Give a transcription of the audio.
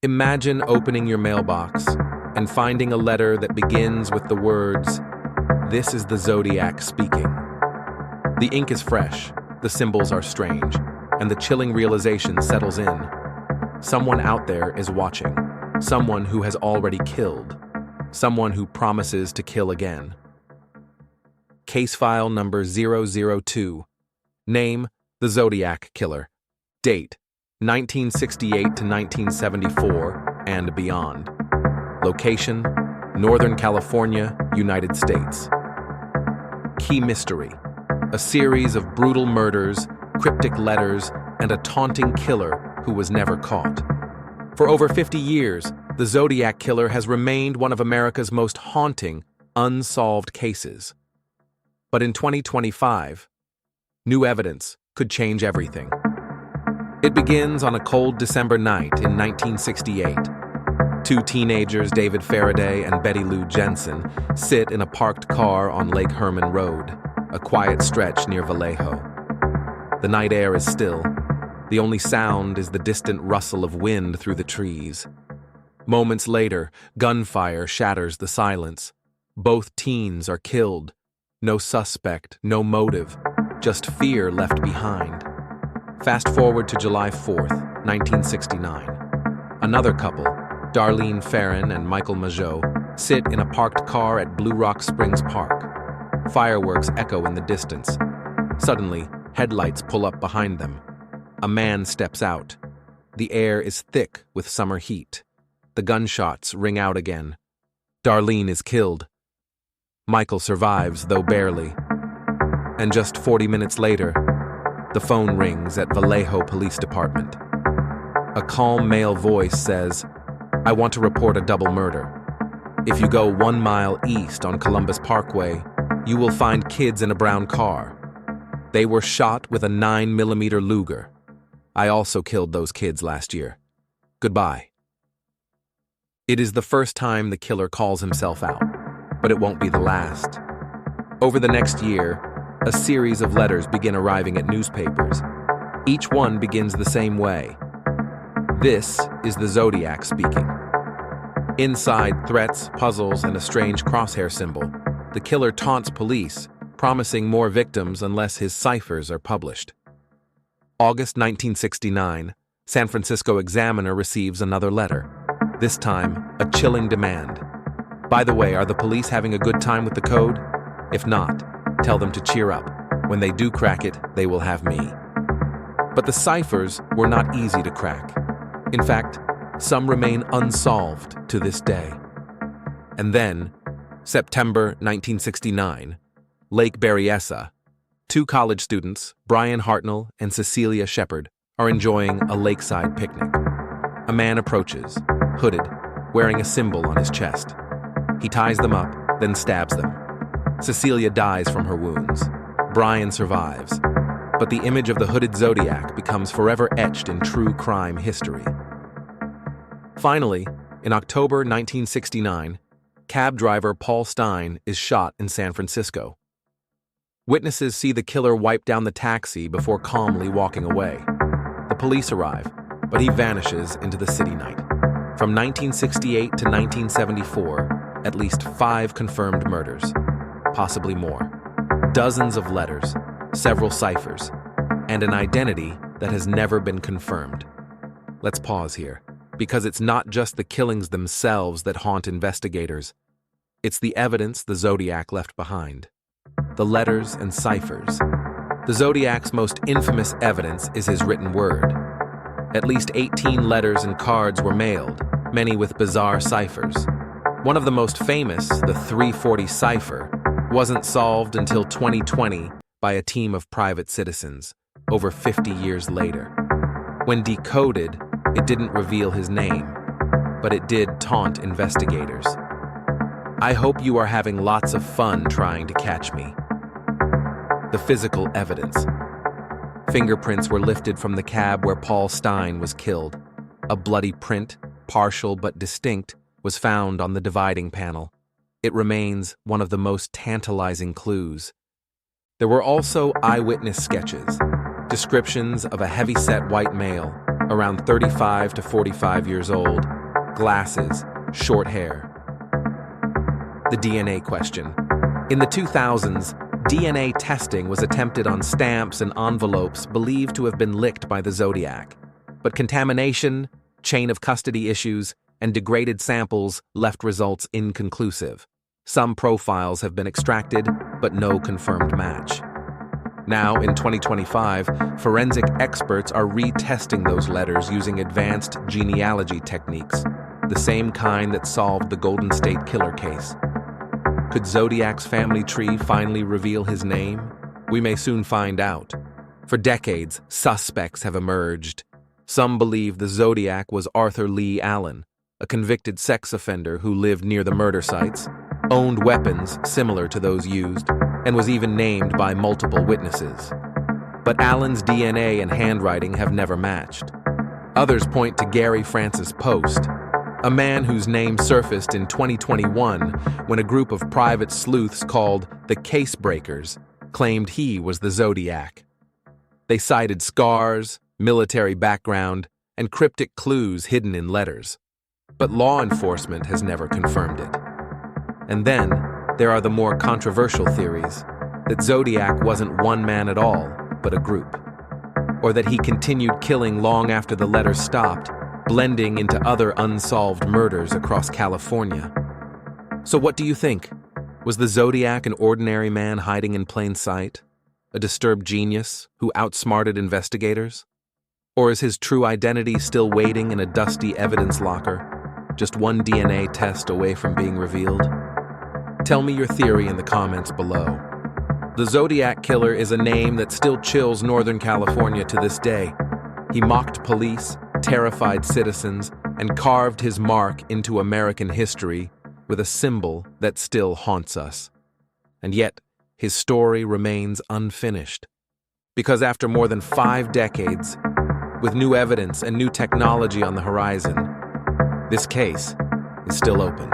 Imagine opening your mailbox and finding a letter that begins with the words, "This is the Zodiac speaking." The ink is fresh, the symbols are strange, and the chilling realization settles in. Someone out there is watching, someone who has already killed, someone who promises to kill again. Case file number 002. Name, the Zodiac Killer. Date, 1968 to 1974 and beyond. Location, Northern California, United States. Key mystery, a series of brutal murders, cryptic letters, and a taunting killer who was never caught. For over 50 years, the Zodiac Killer has remained one of America's most haunting, unsolved cases. But in 2025, new evidence could change everything. It begins on a cold December night in 1968. Two teenagers, David Faraday and Betty Lou Jensen, sit in a parked car on Lake Herman Road, a quiet stretch near Vallejo. The night air is still. The only sound is the distant rustle of wind through the trees. Moments later, gunfire shatters the silence. Both teens are killed. No suspect, no motive, just fear left behind. Fast forward to July 4th, 1969. Another couple, Darlene Farron and Michael Mageau, sit in a parked car at Blue Rock Springs Park. Fireworks echo in the distance. Suddenly, headlights pull up behind them. A man steps out. The air is thick with summer heat. The gunshots ring out again. Darlene is killed. Michael survives, though barely. And just 40 minutes later, the phone rings at Vallejo Police Department. A calm male voice says, "I want to report a double murder. If you go 1 mile east on Columbus Parkway, you will find kids in a brown car. They were shot with a 9mm Luger. I also killed those kids last year. Goodbye." It is the first time the killer calls himself out, but it won't be the last. Over the next year, a series of letters begin arriving at newspapers. Each one begins the same way. "This is the Zodiac speaking." Inside, threats, puzzles, and a strange crosshair symbol. The killer taunts police, promising more victims unless his ciphers are published. August 1969, San Francisco Examiner receives another letter. This time, a chilling demand. "By the way, are the police having a good time with the code? If not, tell them to cheer up. When they do crack it, they will have me." But the ciphers were not easy to crack. In fact, some remain unsolved to this day. And then, September 1969, Lake Berryessa. Two college students, Brian Hartnell and Cecilia Shepard, are enjoying a lakeside picnic. A man approaches, hooded, wearing a symbol on his chest. He ties them up, then stabs them. Cecilia dies from her wounds. Brian survives. But the image of the hooded Zodiac becomes forever etched in true crime history. Finally, in October 1969, cab driver Paul Stine is shot in San Francisco. Witnesses see the killer wipe down the taxi before calmly walking away. The police arrive, but he vanishes into the city night. From 1968 to 1974, at least 5 confirmed murders, possibly more. Dozens of letters, several ciphers, and an identity that has never been confirmed. Let's pause here, because it's not just the killings themselves that haunt investigators. It's the evidence the Zodiac left behind. The letters and ciphers. The Zodiac's most infamous evidence is his written word. At least 18 letters and cards were mailed, many with bizarre ciphers. One of the most famous, the 340 cipher, wasn't solved until 2020 by a team of private citizens, over 50 years later. When decoded, it didn't reveal his name, but it did taunt investigators. I hope you are having lots of fun trying to catch me. The physical evidence. Fingerprints were lifted from the cab where Paul Stine was killed. A bloody print, partial but distinct, was found on the dividing panel. It remains one of the most tantalizing clues. There were also eyewitness sketches, descriptions of a heavy-set white male, around 35 to 45 years old, glasses, short hair. The DNA question. In the 2000s, DNA testing was attempted on stamps and envelopes believed to have been licked by the Zodiac. But contamination, chain of custody issues, and degraded samples left results inconclusive. Some profiles have been extracted, but no confirmed match. Now, in 2025, forensic experts are retesting those letters using advanced genealogy techniques, the same kind that solved the Golden State Killer case. Could Zodiac's family tree finally reveal his name? We may soon find out. For decades, suspects have emerged. Some believe the Zodiac was Arthur Lee Allen, a convicted sex offender who lived near the murder sites, owned weapons similar to those used, and was even named by multiple witnesses. But Allen's DNA and handwriting have never matched. Others point to Gary Francis Post, a man whose name surfaced in 2021 when a group of private sleuths called the Case Breakers claimed he was the Zodiac. They cited scars, military background, and cryptic clues hidden in letters. But law enforcement has never confirmed it. And then, there are the more controversial theories that Zodiac wasn't one man at all, but a group. Or that he continued killing long after the letters stopped, blending into other unsolved murders across California. So what do you think? Was the Zodiac an ordinary man hiding in plain sight? A disturbed genius who outsmarted investigators? Or is his true identity still waiting in a dusty evidence locker, just one DNA test away from being revealed? Tell me your theory in the comments below. The Zodiac Killer is a name that still chills Northern California to this day. He mocked police, terrified citizens, and carved his mark into American history with a symbol that still haunts us. And yet, his story remains unfinished. Because after more than 5 decades, with new evidence and new technology on the horizon, this case is still open.